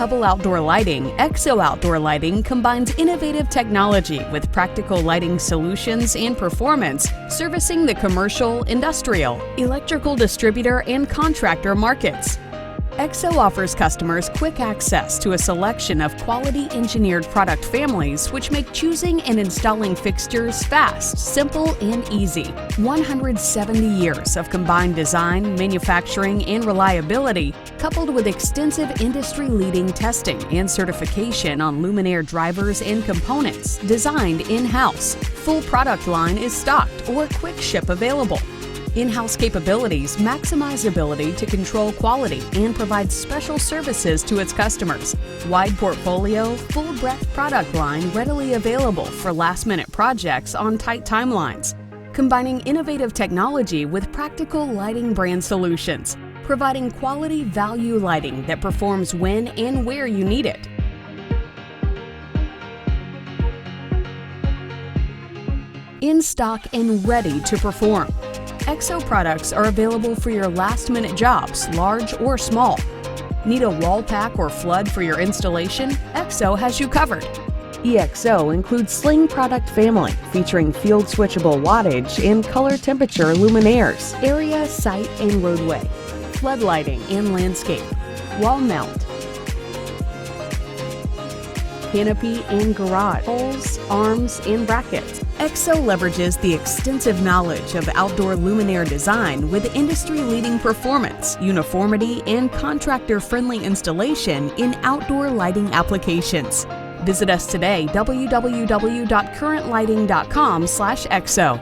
Hubble Outdoor Lighting, EXO Outdoor Lighting combines innovative technology with practical lighting solutions and performance, servicing the commercial, industrial, electrical distributor, and contractor markets. EXO offers customers quick access to a selection of quality engineered product families which make choosing and installing fixtures fast, simple, and easy. 170 years of combined design, manufacturing, and reliability, coupled with extensive industry-leading testing and certification on luminaire drivers and components designed in-house. Full product line is stocked or quick ship available. In-house capabilities maximize ability to control quality and provide special services to its customers. Wide portfolio, full breadth product line readily available for last-minute projects on tight timelines. Combining innovative technology with practical lighting brand solutions, providing quality value lighting that performs when and where you need it. In stock and ready to perform. EXO products are available for your last-minute jobs, large or small. Need a wall pack or flood for your installation? EXO has you covered. EXO includes Sling product family featuring field switchable wattage and color temperature luminaires, area, site, and roadway, flood lighting and landscape, wall mount, canopy and garage, poles, arms, and brackets. EXO leverages the extensive knowledge of outdoor luminaire design with industry-leading performance, uniformity, and contractor-friendly installation in outdoor lighting applications. Visit us today, www.currentlighting.com/EXO.